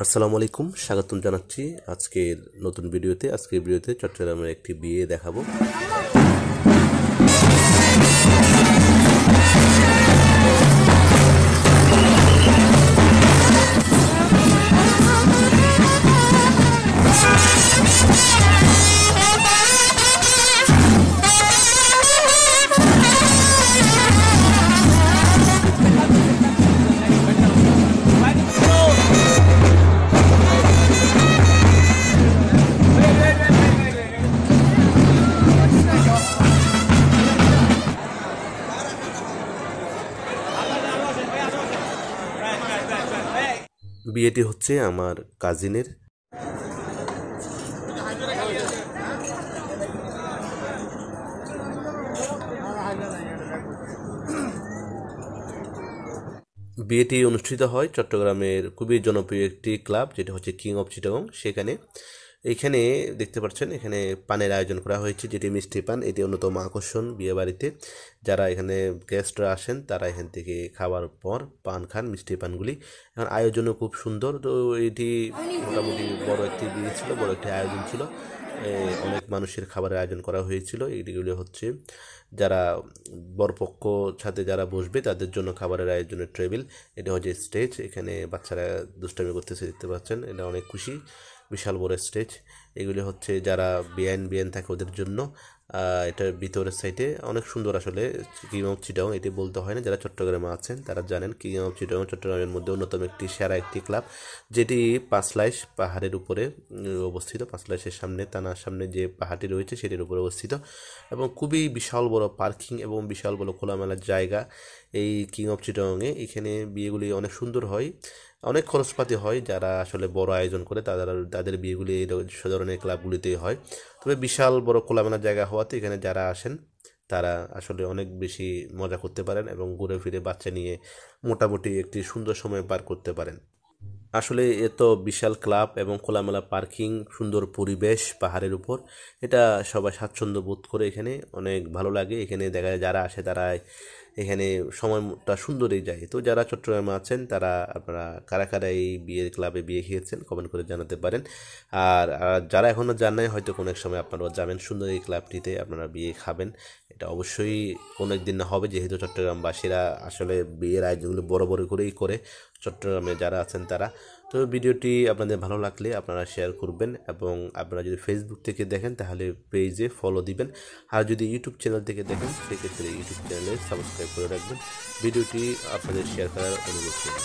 আসসালামু আলাইকুম, স্বাগতম জানাচ্ছি আজকের নতুন ভিডিওতে। আজকের ভিডিওতে চট্টগ্রামের একটি বিয়ে দেখাবো। বিয়েটি হচ্ছে আমার কাজিনের। বিয়েটি অনুষ্ঠিত হয় চট্টগ্রামের খুবই জনপ্রিয় একটি ক্লাব, যেটা হচ্ছে কিং অফ চিটাগং। এখানে দেখতে পাচ্ছেন, এখানে পানের আয়োজন করা হয়েছে, যেটি মিষ্টি পান। এটি অন্যতম আকর্ষণ বিয়ে বাড়িতে। যারা এখানে গেস্টরা আসেন তারা এখান থেকে খাওয়ার পর পান খান, মিষ্টি পানগুলি। এখন আয়োজনও খুব সুন্দর। তো এটি মোটামুটি বড় একটি বিয়ে ছিল, বড় একটি আয়োজন ছিল। অনেক মানুষের খাবারের আয়োজন করা হয়েছিল। এগুলি হচ্ছে যারা বরপক্ষ সাথে যারা বসবে তাদের জন্য খাবারের আয়োজনের টেবিল। এটা হচ্ছে স্টেজ, এখানে বাচ্চারা দুষ্টামি করতেছে, দেখতে পাচ্ছেন। এটা অনেক খুশি, বিশাল বড় স্টেজ। এগুলি হচ্ছে যারা বিয়ান থাকে ওদের জন্য। এটার ভিতরের সাইডে অনেক সুন্দর। আসলে কিং অফ চিটাগং এটি বলতে হয় না, যারা চট্টগ্রামে আছেন তারা জানেন কিং অফ চিটাগং চট্টগ্রামের মধ্যে অন্যতম একটি সেরা একটি ক্লাব, যেটি পাঁচলাইশ পাহাড়ের উপরে অবস্থিত। পাঁচলাইশের সামনে, থানার সামনে যে পাহাড়টি রয়েছে সেটির উপরে অবস্থিত, এবং খুবই বিশাল বড় পার্কিং এবং বিশাল বড় খোলামেলার জায়গা এই কিং অফ চিটাগংয়ে। এখানে বিয়েগুলি অনেক সুন্দর হয়, অনেক খরচপাতি হয়। যারা আসলে বড় আয়োজন করে তাদের বিয়েগুলি এই ধরনের ক্লাবগুলিতেই হয়। তবে বিশাল বড় খোলামেলা জায়গা হওয়াতে এখানে যারা আসেন তারা আসলে অনেক বেশি মজা করতে পারেন এবং ঘুরে ফিরে বাচ্চা নিয়ে মোটামুটি একটি সুন্দর সময় পার করতে পারেন। আসলে এত বিশাল ক্লাব এবং খোলামেলা পার্কিং, সুন্দর পরিবেশ পাহাড়ের উপর, এটা সবাই স্বাচ্ছন্দ্য বোধ করে। এখানে অনেক ভালো লাগে। এখানে দেখা যায় যারা আসে তারা এখানে সময়টা সুন্দরই যায়। তো যারা চট্টগ্রামে আছেন তারা আপনারা কারা কারা এই বিয়ের ক্লাবে বিয়ে খেয়েছেন কমেন্ট করে জানাতে পারেন। আর যারা এখনও যান নাই, হয়তো কোনো এক সময় আপনারাও যাবেন সুন্দর এই ক্লাবটিতে, আপনারা বিয়ে খাবেন। এটা অবশ্যই কোনো একদিন না হবে, যেহেতু চট্টগ্রামবাসীরা আসলে বিয়ের আয়োজনগুলো বড় বড় করেই করে চট্টগ্রামে যারা আছেন তারা। তো ভিডিওটি আপনাদের ভালো লাগলে আপনারা শেয়ার করবেন, এবং আপনারা যদি ফেসবুক থেকে দেখেন তাহলে পেজে ফলো দিবেন, আর যদি ইউটিউব চ্যানেল থেকে দেখেন সেক্ষেত্রে ইউটিউব চ্যানেলে সাবস্ক্রাইব করে রাখবেন। ভিডিওটি আপনাদের শেয়ার করার অনুরোধ করবেন।